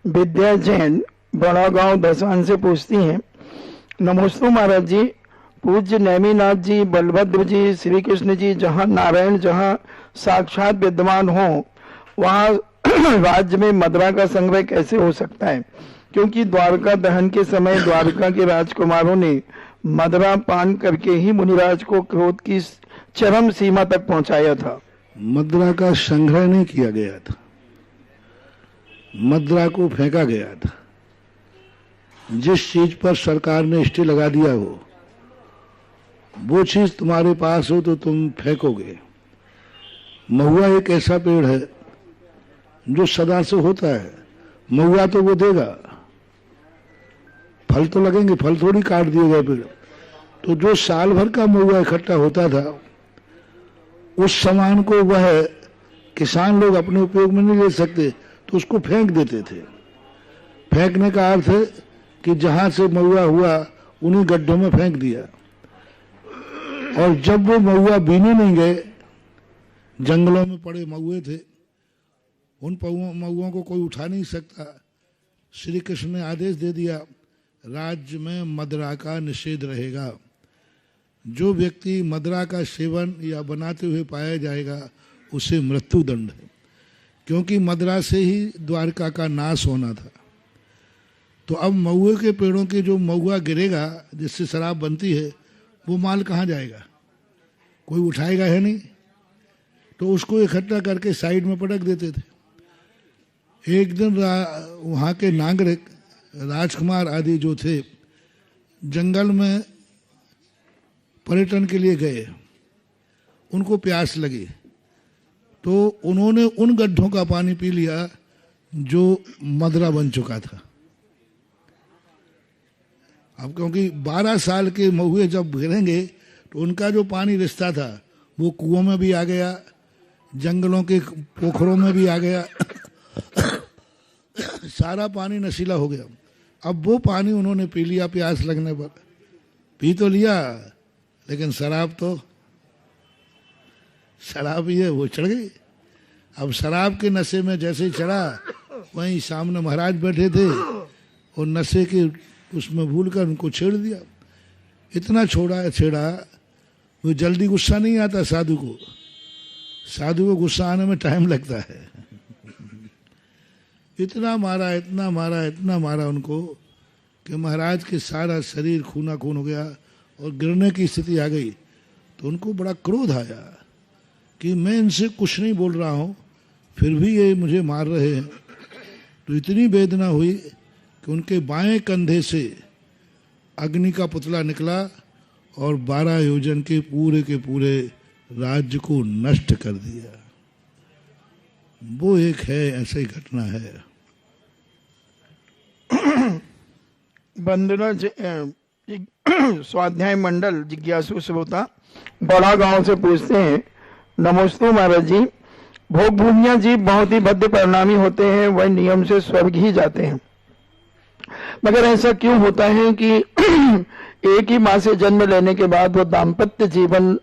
विद्या जैन बड़ा गांव दसान से पूछती हैं, नमोस्तु महाराज जी, पूज्य नेमिनाथ जी, बलभद्र जी, श्री कृष्ण जी जहाँ नारायण जहाँ साक्षात विद्यमान हो वहाँ राज्य में मदरा का संग्रह कैसे हो सकता है? क्योंकि द्वारका दहन के समय द्वारका के राजकुमारों ने मदरा पान करके ही मुनिराज को क्रोध की चरम सीमा तक पहुंचाया था। मदरा का संग्रह नहीं किया गया था, मदरा को फेंका गया था। जिस चीज पर सरकार ने स्टे लगा दिया हो वो चीज तुम्हारे पास हो तो तुम फेंकोगे। महुआ एक ऐसा पेड़ है जो सदा से होता है, महुआ तो वो देगा, फल तो लगेंगे, फल थोड़ी काट दिए गए पेड़। तो जो साल भर का महुआ इकट्ठा होता था उस सामान को वह किसान लोग अपने उपयोग में नहीं ले सकते तो उसको फेंक देते थे। फेंकने का अर्थ है कि जहां से महुआ हुआ उन्हीं गड्ढों में फेंक दिया। और जब वो महुआ बीने नहीं गए, जंगलों में पड़े महुए थे, उन महुओं को कोई उठा नहीं सकता। श्री कृष्ण ने आदेश दे दिया, राज्य में मदरा का निषेध रहेगा। जो व्यक्ति मदरा का सेवन या बनाते हुए पाया जाएगा उसे मृत्यु दंड है, क्योंकि मदरा से ही द्वारका का नाश होना था। तो अब महुए के पेड़ों के जो महुआ गिरेगा जिससे शराब बनती है वो माल कहाँ जाएगा? कोई उठाएगा है नहीं, तो उसको इकट्ठा करके साइड में पटक देते थे। एक दिन वहाँ के नागरिक राजकुमार आदि जो थे जंगल में पर्यटन के लिए गए, उनको प्यास लगी तो उन्होंने उन गड्ढों का पानी पी लिया जो मदरा बन चुका था। अब क्योंकि 12 साल के महुए जब गिरेंगे तो उनका जो पानी रिश्ता था वो कुओं में भी आ गया, जंगलों के पोखरों में भी आ गया, सारा पानी नशीला हो गया। अब वो पानी उन्होंने पी लिया प्यास लगने पर, पी तो लिया लेकिन शराब ही है वो चढ़ गई। अब शराब के नशे में जैसे ही चढ़ा, वहीं सामने महाराज बैठे थे और नशे के उसमें भूलकर उनको छेड़ दिया। इतना छेड़ा वो जल्दी गुस्सा नहीं आता साधु को गुस्सा आने में टाइम लगता है। इतना मारा उनको कि महाराज के सारा शरीर खूना खून हो गया और गिरने की स्थिति आ गई। तो उनको बड़ा क्रोध आया कि मैं इनसे कुछ नहीं बोल रहा हूँ फिर भी ये मुझे मार रहे हैं। तो इतनी वेदना हुई कि उनके बाएं कंधे से अग्नि का पुतला निकला और 12 योजन के पूरे राज्य को नष्ट कर दिया। वो एक है, ऐसी घटना है। वंदना स्वाध्याय मंडल जिज्ञासु श्रोता बड़ा गांव से पूछते हैं, नमोस्तु महाराज जी, भोग भूमिया जीव बहुत ही भद्र परिणामी होते हैं, वह नियम से स्वर्ग ही जाते हैं, मगर ऐसा क्यों होता है कि एक ही माँ से जन्म लेने के बाद वो दाम्पत्य जीवन